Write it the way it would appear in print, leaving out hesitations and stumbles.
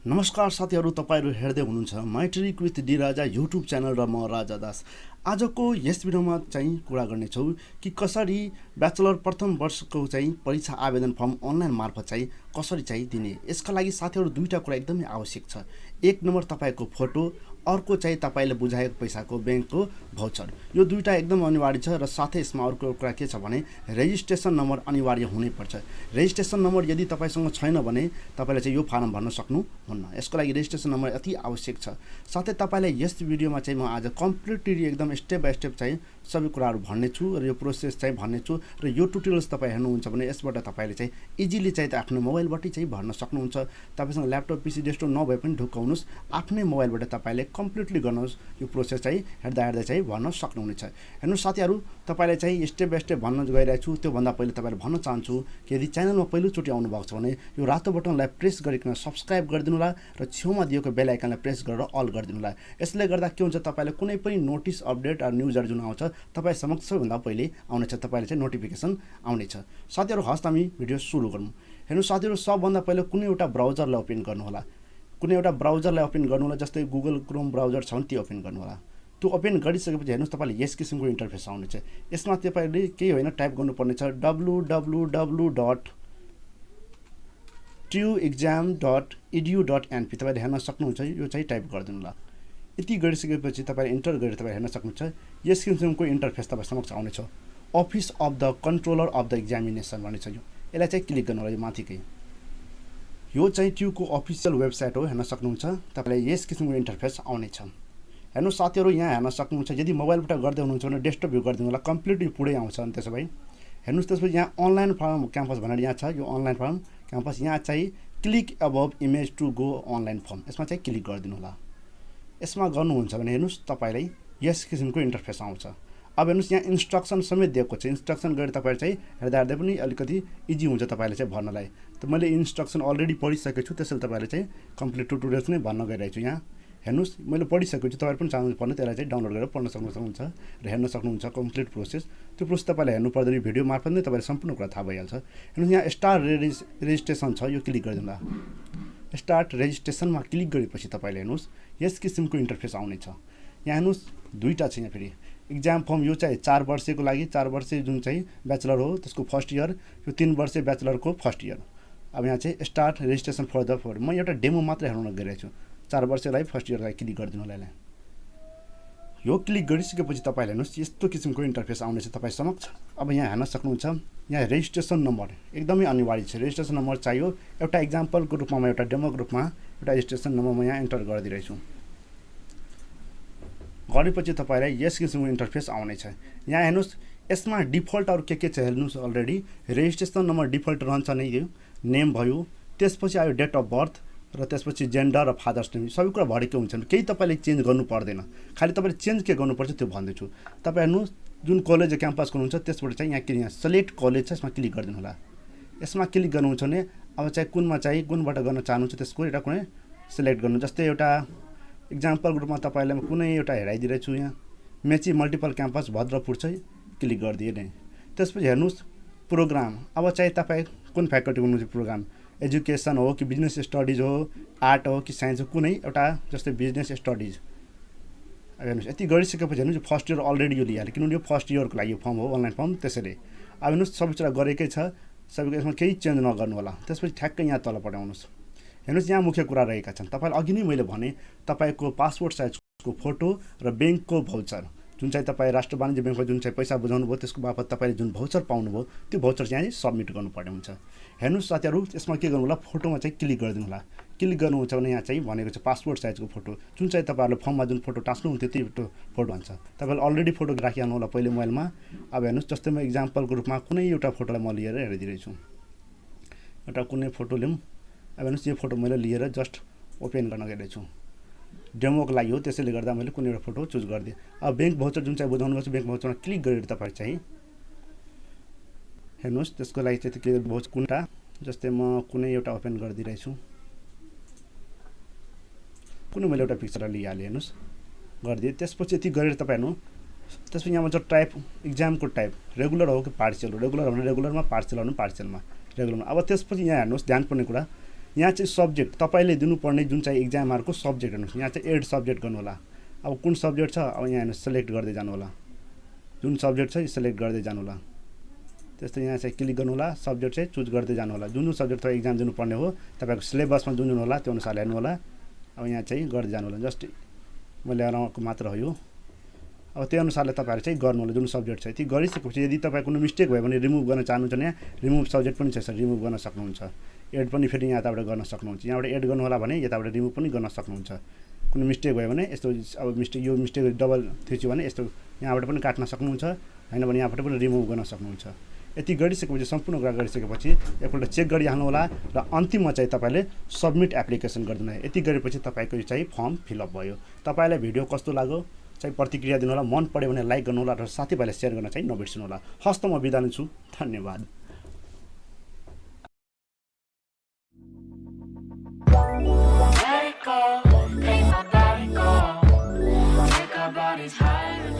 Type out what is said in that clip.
नमस्कार साथीहरु, तपाईहरु हेर्दै हुनुहुन्छ मैट्रिकविथdraja युट्युब च्यानल र म राजा दास। आजको यस भिडियोमा चाहिँ कुरा गर्ने छौं कि कसरी ब्याचलर प्रथम वर्षको चाहिँ परीक्षा आवेदन फर्म अनलाइन मार्फत चाहिँ कसरी चाहिँ दिने। यसका लागि साथीहरु दुईटा कुरा एकदमै आवश्यक छ। एक नम्बर तपाईको फोटो, अर्को चाहिँ तपाईले बुझाएको पैसाको बैंकको भाउचर। यो दुईटा एकदम अनिवार्य छ र साथै यसमा अर्को कुरा के छ भने रेजिस्ट्रेसन नम्बर अनिवार्य हुनै पर्छ। रेजिस्ट्रेसन नम्बर यदि तपाईसँग छैन भने तपाईले चाहिँ यो फारम भर्न सक्नुहुन्न। यसको लागि रेजिस्ट्रेसन नम्बर अति आवश्यक छ। साथै तपाईले यस भिडियोमा चाहिँ म आज कम्प्लिटली एकदम स्टेप बाइ स्टेप चाहिँ सबै कुराहरु भन्ने छु र यो प्रोसेस चाहिँ भन्ने छु र यो ट्युटोरियल्स तपाई हेर्नुहुन्छ भने यसबाट तपाईले चाहिँ इजिली चाहिँ आफ्नो मोबाइलबाट चाहिँ भर्न सक्नुहुन्छ। तपाईसँग ल्यापटप पीसी डेस्कटप नभए पनि ढुकाउनुस्, आफ्नै मोबाइलबाट तपाईले कम्प्लिटली गर्नुस्। यो प्रोसेस चाहिँ हेर्दा चाहिँ भर्न सक्नुहुनेछ। हेर्नु साथीहरु, तपाईले चाहिँ स्टेप बाइ स्टेप भन्न गइरहेको छु। त्यो भन्दा पहिले तपाईले भन्न चाहन्छु कि यदि च्यानलमा पहिलो चोटी आउनु भएको छ भने यो रातो बटनलाई प्रेस गरिकन सब्स्क्राइब गरिदिनु होला र छेउमा दिएको बेल आइकनलाई प्रेस गरेर अल गरिदिनु होला। यसले गर्दा के हुन्छ, तपाईले कुनै पनि नोटिस अपडेट र न्यूजहरु जुन आउँछ तपाई समक्ष सबैभन्दा पहिले आउनेछ, तपाईले चाहिँ नोटिफिकेसन आउनेछ। साथीहरु, हस्त हामी भिडियो सुरु गरौँ। हेर्नु साथीहरु, सबभन्दा पहिले कुनै एउटा ब्राउजरलाई ओपन गर्नु होला। कुनै एउटा ब्राउजरलाई ओपन गर्नु होला, जस्तै गुगल क्रोम ब्राउजर छ भने त्यो ओपन गर्नु होला। त्यो ओपन गरिसकेपछि हेर्नुस् तपाईले यस किसिमको इन्टरफेस आउनेछ। यसमा तपाईले केही होइन टाइप गर्नुपर्ने छ www.tribhuwan.edu.np। तपाईले हेर्न सक्नुहुन्छ, यो चाहिँ टाइप गरिदिनु होला। यति गरिसकेपछि तपाईले इन्टर गरेर तपाईले हेर्न सक्नुहुन्छ यस किसिमको इन्टरफेस तपाईँ समक्ष आउनेछ। Office of the controller of the examination भन्ने छ। यसलाई चाहिँ क्लिक गर्नु होला। यो माथिकै यो चाहिँ ट्युको अफिसियल वेबसाइट हो, हेर्न सक्नुहुन्छ। तपाईलाई यस किसिमको इन्टरफेस आउनेछ। हेर्नु साथीहरु, यहाँ हेर्न सक्नुहुन्छ। यदि मोबाइलबाट गर्दै हुनुहुन्छ भने डेस्कटप भ्यू गरिदिनु होला। कम्प्लिटली पुरै आउँछ। अनि त्यसो भए हेर्नुस्, त्यसपछि यहाँ अनलाइन फर्म क्याम्पस भनेर यहाँ छ। यो अनलाइन फर्म क्याम्पस, यहाँ चाहिँ click above image to go online form, यसमा चाहिँ क्लिक गरिदिनु होला। यसमा गर्नुहुन्छ भने हेर्नुस् तपाईलाई यस किसिमको इन्टरफेस आउँछ। अब हेर्नुस् यहाँ इन्स्ट्रक्सन समेत दिएको छ। इन्स्ट्रक्सन गरेर तपाईले चाहिँ हेर्दा पनि अलिकति इजी हुन्छ तपाईले चाहिँ भर्नलाई। त मैले इन्स्ट्रक्सन अलरेडी पढिसकेको छु, त्यसैले तपाईले चाहिँ कम्प्लिट ट्युटोरियल्स नै भन्न गइरहेको छु। यहाँ हेर्नुस् मैले पढिसकेको छु, तपाईहरु पनि चाहनुहुन्छ भने त्यसलाई चाहिँ डाउनलोड गरेर पढ्न सक्नुहुन्छ र हेर्न सक्नुहुन्छ कम्प्लिट प्रोसेस। त्यो प्रोसेस तपाईले हेर्नु पर्दैन, भिडियो मार्फत नै तपाईले सम्पूर्ण कुरा थाहा भइहाल्छ। हेर्नुस् यहाँ स्टार्ट रेजिस्ट्रेसन छ, यो क्लिक गरिदिनु होला। स्टार्ट रेजिस्ट्रेसनमा क्लिक गरेपछि तपाईले हेर्नुस् यस किसिमको इन्टरफेस आउनेछ। यहाँ हेर्नुस् दुईटा छ। यहाँ फेरि एक्जाम फर्म, यो चाहिँ 4 वर्षको लागि 4 वर्ष जुन चाहिँ ब्याचलर हो त्यसको फर्स्ट इयर, यो 3 वर्ष ब्याचलरको फर्स्ट इयर। अब यहाँ चाहिँ start registration for the four, म एउटा डेमो मात्र हेर्न गइरहेको छु। 4 वर्षलाई फर्स्ट इयरलाई क्लिक गरिदिनु होला। यो क्लिक गरिसकेपछि तपाईले हेर्नुस् यस्तो किसिमको इन्टरफेस आउनेछ तपाई समक्ष। अब यहाँ हेर्न सक्नुहुन्छ, यहाँ रेजिस्ट्रेसन नम्बर एकदमै अनिवार्य छ। रेजिस्ट्रेसन नम्बर चाहियो। एउटा एक्जाम्पलको रूपमा, एउटा डेमोको रूपमा एउटा रेजिस्ट्रेसन नम्बर म यहाँ इन्टर गरिदिरहेछु। गरेपछि तपाईलाई यस किसिमको इन्टरफेस आउनेछ। यहाँ हेर्नुस् यसमा डिफल्टहरु के छ हेर्नुस्। अलरेडी रेजिस्ट्रेसन नम्बर डिफल्ट रहन्छ नै, यो नेम भयो, त्यसपछि आयो डेट अफ बर्थ र त्यसपछि जेन्डर र फादर्स नेम, सबै कुरा भरेकै हुन्छन्। केही तपाईले चेन्ज गर्नु पर्दैन। खाली तपाईले चेन्ज के गर्नुपर्छ त्यो भन्दैछु। तपाई हेर्नुस् जुन कलेज क्याम्पस हुनुहुन्छ त्यसबाट चाहिँ यहाँ सेलेक्ट कलेज छ, यसमा क्लिक गरिदिनु होला। यसमा क्लिक गर्नुहुन्छ भने अब चाहिँ कुनमा चाहिँ कुनबाट गर्न चाहनुहुन्छ त्यसको एउटा कुनै सिलेक्ट गर्नु। जस्तै एउटा एक्जाम्पलको रूपमा तपाईलाई म कुनै एउटा हेराइदिरहेको छु। यहाँ मेची मल्टिपल क्याम्पस भद्रपुर चाहिँ क्लिक गरिदिए नै। त्यसपछि हेर्नुस् प्रोग्राम, अब चाहिँ तपाई कुन फ्याकल्टी हुनुहुन्छ, प्रोग्राम एजुकेसन हो कि बिजनेस स्टडिज हो, आर्ट हो कि साइन्स हो, कुनै एउटा जस्तै बिजनेस स्टडिज। हेर्नुस् यति गरिसकेपछि हेर्नुस् फर्स्ट इयर अलरेडी यो लिइहाल्यो, किनभने यो फर्स्ट इयरको लागि यो फर्म हो, अनलाइन फर्म। त्यसैले अब हेर्नुस् सबै कुरा गरेकै छ, सबैको यसमा केही चेन्ज नगर्नु होला। त्यसपछि ठ्याक्कै यहाँ तल पठाउनुस्। हेर्नुस् यहाँ मुख्य कुरा रहेका छन्। तपाईलाई अघि नै मैले भने तपाईको पासपोर्ट साइजको फोटो र बैंकको भाउचर, जुन चाहिँ तपाईँ राष्ट्र वाणिज्य बैंकमा जुन चाहिँ पैसा बुझाउनु भयो त्यसको बापत तपाईले जुन भाउचर पाउनुभयो त्यो भाउचर चाहिँ सबमिट गर्नुपर्ने हुन्छ। हेर्नुस् साथीहरु, यसमा के गर्नु होला, फोटोमा चाहिँ क्लिक गरिदिनु होला। क्लिक गर्नुहुन्छ भने यहाँ चाहिँ भनेको छ पासपोर्ट साइजको फोटो, जुन चाहिँ तपाईहरुले फर्ममा जुन फोटो टास्नुहुन्थ्यो त्यो फोटो भन्छ। तपाईले अलरेडी फोटो राखिहाल्नु होला पहिले मोबाइलमा। अब हेर्नुस् जस्तै म एक्जाम्पलको रूपमा कुनै एउटा फोटोलाई म लिएर हेरिदिरहेछु। एउटा कुनै फोटो लिउँ। अब हेर्नुस् यो फोटो मैले लिएर जस्ट ओपन गर्न गइरहेको छु। डेमोको लागि हो, त्यसैले गर्दा मैले कुनै एउटा फोटो चुज गरिदिएँ। अब बैंक भाउचर जुन चाहिँ बुझाउनु भएको छ, बैंक भाउचरमा क्लिक गरेर तपाईले चाहिँ हेर्नुस् त्यसको लागि चाहिँ क्लिक भाउचर कुनटा, जस्तै म कुनै एउटा ओपन गरिदिरहेछु। कुनै मैले एउटा पिक्चर लिइहालेँ, हेर्नुस् गरिदिएँ। त्यसपछि यति गरेर तपाईँ हेर्नु, त्यसपछि यहाँ भन्छ टाइप, एक्जामको टाइप रेगुलर हो कि पार्शियल हो। रेगुलर भने रेगुलरमा, पार्शियल भने पार्शियलमा, रेगुलरमा। अब त्यसपछि यहाँ हेर्नुस् ध्यान पर्ने कुरा, यहाँ चाहिँ सब्जेक्ट तपाईँले दिनुपर्ने जुन चाहिँ एक्जामहरूको सब्जेक्ट हेर्नुहोस्, यहाँ चाहिँ एड सब्जेक्ट गर्नु होला। अब कुन सब्जेक्ट छ, अब यहाँ हेर्नुहोस् सेलेक्ट गर्दै जानु होला, जुन सब्जेक्ट छ सेलेक्ट गर्दै जानु होला। त्यस्तै यहाँ चाहिँ क्लिक गर्नु होला, सब्जेक्ट चाहिँ चुज गर्दै जानु होला। जुन सब्जेक्ट तपाईँ एक्जाम दिनुपर्ने हो तपाईँको सिलेबसमा जुन होला त्यो अनुसार हेर्नु होला। अब यहाँ चाहिँ गर्दै जानु होला, जस्ट मैले हराएको मात्र हो यो। अब त्यो अनुसारले तपाईँहरू चाहिँ गर्नु होला जुन सब्जेक्ट छ। यति गरिसकेपछि यदि तपाईँ कुनै मिस्टेक भयो भने रिमुभ गर्न चाहनुहुन्छ भने यहाँ रिमुभ सब्जेक्ट पनि छ, सर रिमुभ गर्न सक्नुहुन्छ। एड पनि फेरि यताबाट गर्न सक्नुहुन्छ, यहाँबाट एड गर्नु होला भने यताबाट रिमुभ पनि गर्न सक्नुहुन्छ। कुनै मिस्टेक भयो भने यस्तो अब यो मिस्टेक डबल थिच्यो भने यस्तो यहाँबाट पनि काट्न सक्नुहुन्छ, हैन भने यहाँबाट पनि रिमुभ गर्न सक्नुहुन्छ। यति गरिसकेपछि सम्पूर्ण कुरा गरिसकेपछि एकपल्ट चेक गरिहाल्नु होला र अन्तिममा चाहिँ तपाईँले सबमिट एप्लिकेसन गरिदिनु होला। यति गरेपछि तपाईँको चाहिँ फर्म फिलअप भयो। तपाईँलाई भिडियो कस्तो लाग्यो चाहिँ प्रतिक्रिया दिनु होला, मन पऱ्यो भने लाइक गर्नु होला र साथीभाइलाई सेयर गर्न चाहिँ नबिर्सनु होला। हस्त म बिदा लिन्छु, धन्यवाद। Let it go, make my body go. Take our bodies higher.